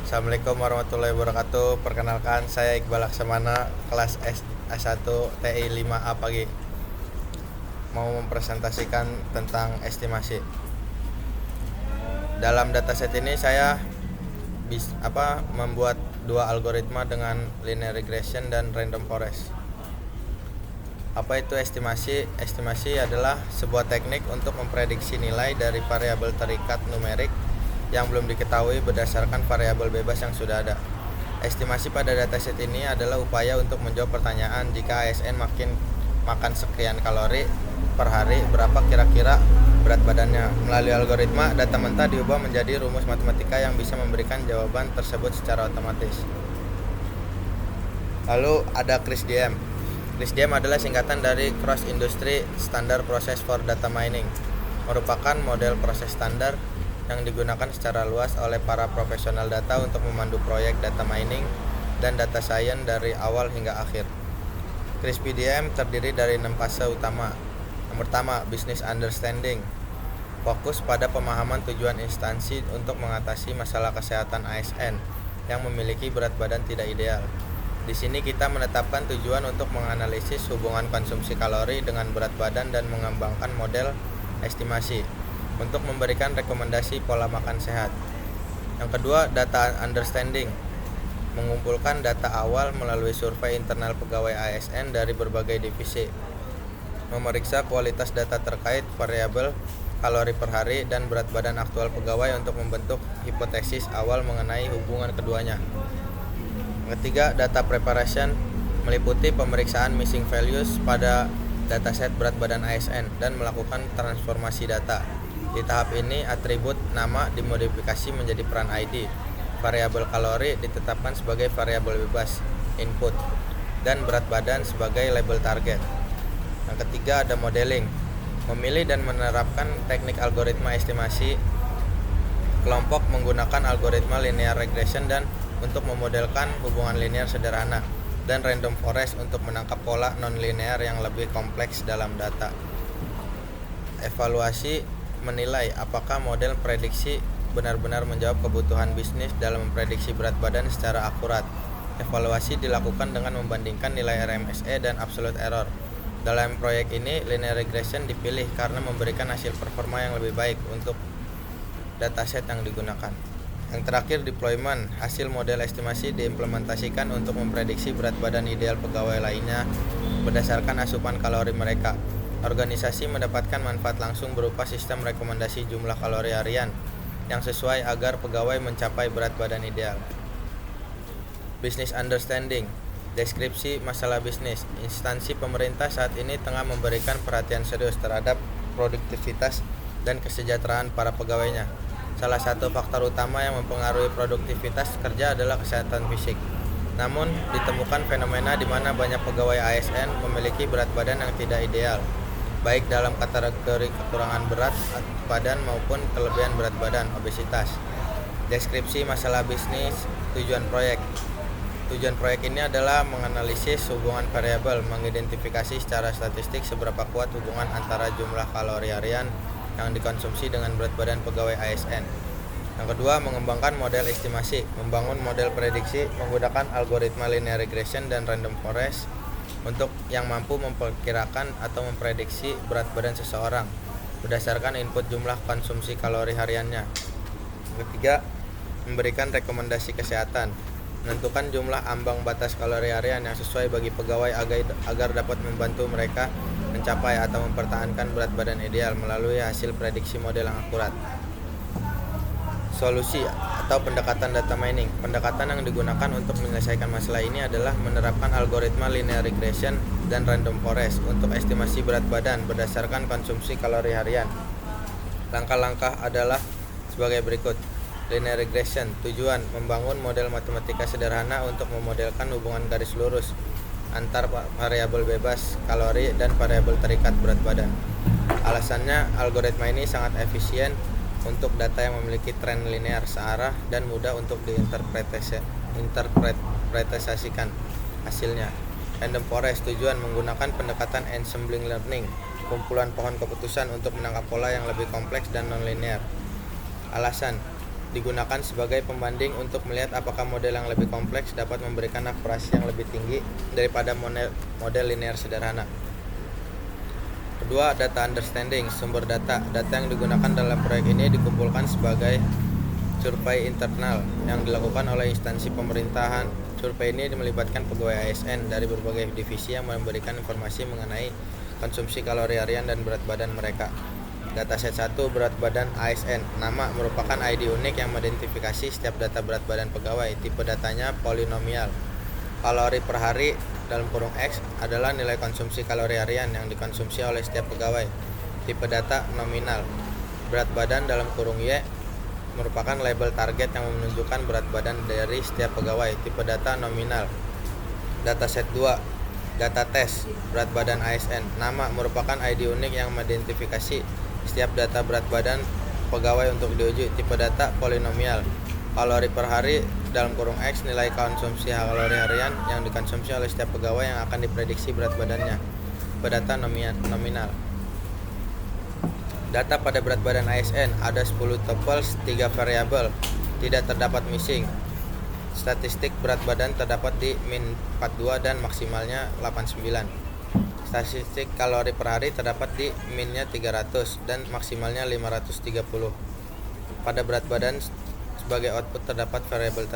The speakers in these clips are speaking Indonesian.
Assalamualaikum warahmatullahi wabarakatuh. Perkenalkan, saya Iqbal Laksamana, kelas S1 TI 5A pagi. Mau mempresentasikan tentang estimasi. Dalam dataset ini saya membuat dua algoritma dengan linear regression dan random forest. Apa itu estimasi? Estimasi adalah sebuah teknik untuk memprediksi nilai dari variabel terikat numerik yang belum diketahui berdasarkan variabel bebas yang sudah ada. Estimasi pada dataset ini adalah upaya untuk menjawab pertanyaan jika ASN makan sekian kalori per hari, berapa kira-kira berat badannya. Melalui algoritma, data mentah diubah menjadi rumus matematika yang bisa memberikan jawaban tersebut secara otomatis. Lalu ada CRISDM. CRISDM adalah singkatan dari Cross Industry Standard Process for Data Mining, merupakan model proses standar yang digunakan secara luas oleh para profesional data untuk memandu proyek data mining dan data science dari awal hingga akhir. CRISPDM terdiri dari 6 fase utama. Yang pertama, business understanding, fokus pada pemahaman tujuan instansi untuk mengatasi masalah kesehatan ASN yang memiliki berat badan tidak ideal. Di sini kita menetapkan tujuan untuk menganalisis hubungan konsumsi kalori dengan berat badan dan mengembangkan model estimasi untuk memberikan rekomendasi pola makan sehat. Yang kedua, data understanding, mengumpulkan data awal melalui survei internal pegawai ASN dari berbagai divisi, memeriksa kualitas data terkait variabel kalori per hari dan berat badan aktual pegawai untuk membentuk hipotesis awal mengenai hubungan keduanya. Yang ketiga, data preparation, meliputi pemeriksaan missing values pada dataset berat badan ASN dan melakukan transformasi data. Di tahap ini, atribut nama dimodifikasi menjadi peran ID, variabel kalori ditetapkan sebagai variabel bebas input, dan berat badan sebagai label target. Yang ketiga ada modeling, memilih dan menerapkan teknik algoritma estimasi kelompok menggunakan algoritma linear regression dan untuk memodelkan hubungan linear sederhana, dan random forest untuk menangkap pola non-linear yang lebih kompleks dalam data. Evaluasi menilai apakah model prediksi benar-benar menjawab kebutuhan bisnis dalam memprediksi berat badan secara akurat. Evaluasi dilakukan dengan membandingkan nilai RMSE dan absolute error. Dalam proyek ini, linear regression dipilih karena memberikan hasil performa yang lebih baik untuk dataset yang digunakan. Yang terakhir, deployment, hasil model estimasi diimplementasikan untuk memprediksi berat badan ideal pegawai lainnya berdasarkan asupan kalori mereka. Organisasi mendapatkan manfaat langsung berupa sistem rekomendasi jumlah kalori harian yang sesuai agar pegawai mencapai berat badan ideal. Business understanding, deskripsi masalah bisnis. Instansi pemerintah saat ini tengah memberikan perhatian serius terhadap produktivitas dan kesejahteraan para pegawainya. Salah satu faktor utama yang mempengaruhi produktivitas kerja adalah kesehatan fisik. Namun, ditemukan fenomena di mana banyak pegawai ASN memiliki berat badan yang tidak ideal, baik dalam kategori kekurangan berat badan maupun kelebihan berat badan, obesitas. Deskripsi masalah bisnis, tujuan proyek. Tujuan proyek ini adalah menganalisis hubungan variabel, mengidentifikasi secara statistik seberapa kuat hubungan antara jumlah kalori harian yang dikonsumsi dengan berat badan pegawai ASN. Yang kedua, mengembangkan model estimasi, membangun model prediksi menggunakan algoritma linear regression dan random forest untuk yang mampu memperkirakan atau memprediksi berat badan seseorang berdasarkan input jumlah konsumsi kalori hariannya. Yang ketiga, memberikan rekomendasi kesehatan, menentukan jumlah ambang batas kalori harian yang sesuai bagi pegawai agar dapat membantu mereka mencapai atau mempertahankan berat badan ideal melalui hasil prediksi model yang akurat. Solusi atau pendekatan data mining. Pendekatan yang digunakan untuk menyelesaikan masalah ini adalah menerapkan algoritma linear regression dan random forest untuk estimasi berat badan berdasarkan konsumsi kalori harian. Langkah-langkah adalah sebagai berikut. Linear regression, tujuan membangun model matematika sederhana untuk memodelkan hubungan garis lurus antar variabel bebas kalori dan variabel terikat berat badan. Alasannya, algoritma ini sangat efisien untuk data yang memiliki tren linear searah dan mudah untuk diinterpretasikan hasilnya. Random forest, tujuan menggunakan pendekatan ensembling learning, kumpulan pohon keputusan untuk menangkap pola yang lebih kompleks dan non-linear. Alasan, digunakan sebagai pembanding untuk melihat apakah model yang lebih kompleks dapat memberikan akurasi yang lebih tinggi daripada model linear sederhana. Kedua, data understanding, sumber data. Data yang digunakan dalam proyek ini dikumpulkan sebagai survei internal yang dilakukan oleh instansi pemerintahan. Survei ini melibatkan pegawai ASN dari berbagai divisi yang memberikan informasi mengenai konsumsi kalori harian dan berat badan mereka. Dataset 1, berat badan ASN. Nama merupakan ID unik yang mengidentifikasi setiap data berat badan pegawai. Tipe datanya polinomial. Kalori per hari dalam kurung X adalah nilai konsumsi kalori harian yang dikonsumsi oleh setiap pegawai. Tipe data nominal. Berat badan dalam kurung Y merupakan label target yang menunjukkan berat badan dari setiap pegawai. Tipe data nominal. Dataset 2, data tes berat badan ASN. Nama merupakan ID unik yang mengidentifikasi setiap data berat badan pegawai untuk diuji. Tipe data polinomial. Kalori per hari dalam kurung X nilai konsumsi kalori harian yang dikonsumsi oleh setiap pegawai yang akan diprediksi berat badannya. Tipe data nominal. Data pada berat badan ASN ada 10 tuples, 3 variabel, tidak terdapat missing. Statistik berat badan terdapat di min 42 dan maksimalnya 89. Statistik kalori per hari terdapat di minnya 300 dan maksimalnya 530. Pada berat badan sebagai output terdapat variabel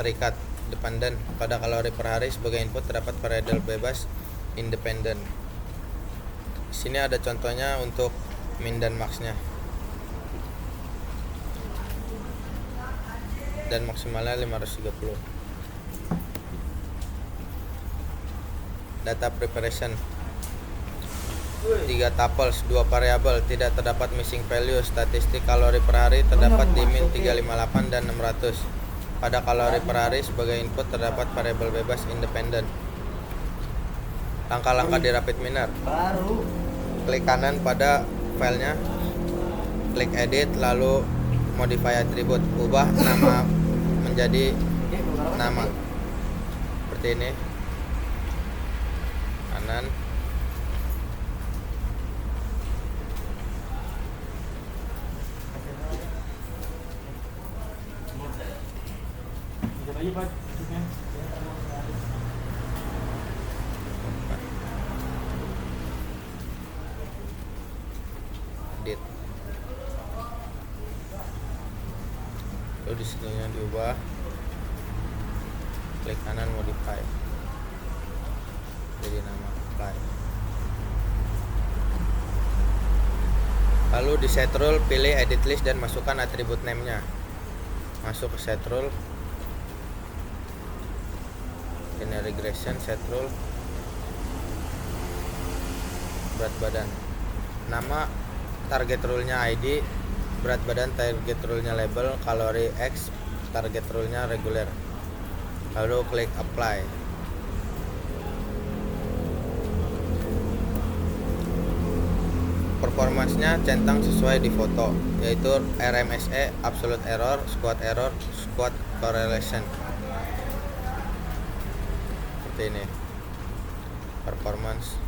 terikat dependen. Pada kalori per hari sebagai input terdapat variabel bebas independen. Di sini ada contohnya untuk min dan max-nya. Dan maksimalnya 530. Data preparation 3 tuples, 2 variabel, tidak terdapat missing value. Statistik kalori per hari terdapat di min 358 dan 600. Pada kalori per hari sebagai input terdapat variabel bebas independen. Langkah-langkah di Rapid Miner. Klik kanan pada filenya, klik edit, lalu modify attribute, ubah nama menjadi nama seperti ini, kanan, edit, lalu di sininya diubah, klik kanan modify jadi nama apply, lalu di set rule pilih edit list dan masukkan atribut name nya, masuk ke set rule, ini regression, set rule, berat badan, nama target rule-nya ID, berat badan target rule-nya label, kalori X target rule-nya reguler, lalu klik apply. Performance-nya centang sesuai di foto, yaitu RMSE, absolute error, squat correlation. Seperti ini performance.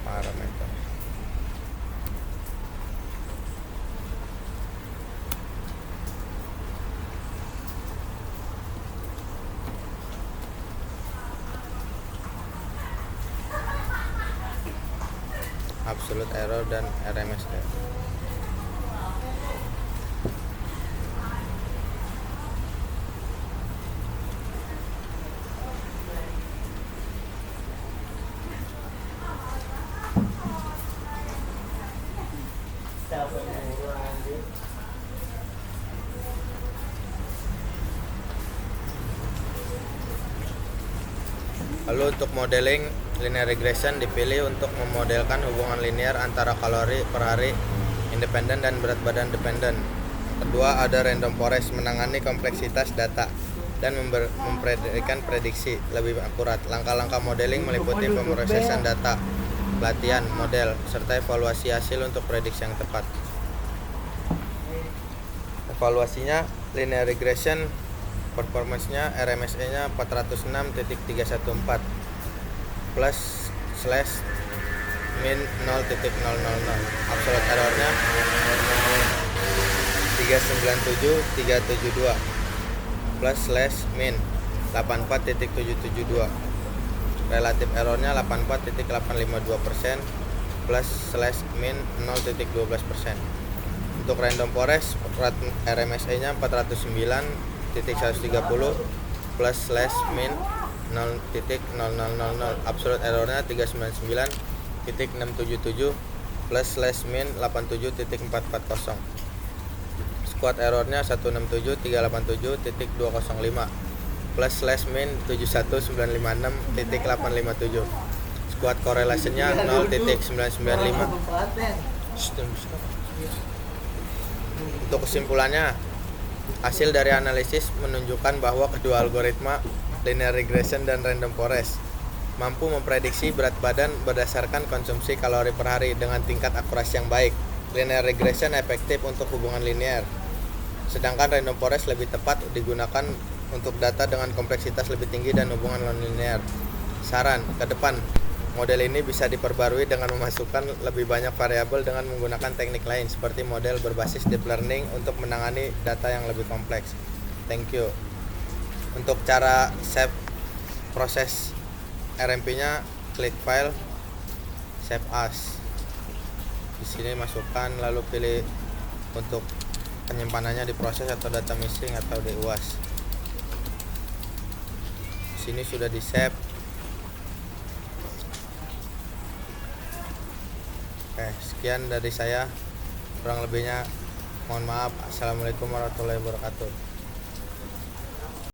Parameter. Absolute error dan RMSE. Lalu untuk modeling linear regression dipilih untuk memodelkan hubungan linear antara kalori per hari independen dan berat badan dependen. Kedua, ada random forest, menangani kompleksitas data dan memprediksi prediksi lebih akurat. Langkah-langkah modeling meliputi pemrosesan data, latihan model, serta evaluasi hasil untuk prediksi yang tepat. Evaluasinya linear regression, performance-nya RMSE-nya 406.314. plus slash min 0.000. Absolute errornya 397.372 plus slash min 84.772. Relatif errornya 84.852% plus slash min 0.12%. Untuk random forest RMSE nya 409.130 plus slash min 0.0000. Absolute errornya 399.677 plus slash min 87.440. Squad errornya 167.387.205 plus slash min 71956.857. Squad correlationnya 0.995. Untuk kesimpulannya, hasil dari analisis menunjukkan bahwa kedua algoritma linear regression dan random forest mampu memprediksi berat badan berdasarkan konsumsi kalori per hari dengan tingkat akurasi yang baik. Linear regression efektif untuk hubungan linear, sedangkan random forest lebih tepat digunakan untuk data dengan kompleksitas lebih tinggi dan hubungan non-linear. Saran, ke depan model ini bisa diperbarui dengan memasukkan lebih banyak variabel dengan menggunakan teknik lain seperti model berbasis deep learning untuk menangani data yang lebih kompleks. Thank you. Untuk cara save proses RMP-nya, klik file, save as. Di sini masukkan lalu pilih untuk penyimpanannya di proses atau data missing atau di UAS. Di sini sudah di save. Oke, sekian dari saya. Kurang lebihnya mohon maaf. Assalamualaikum warahmatullahi wabarakatuh.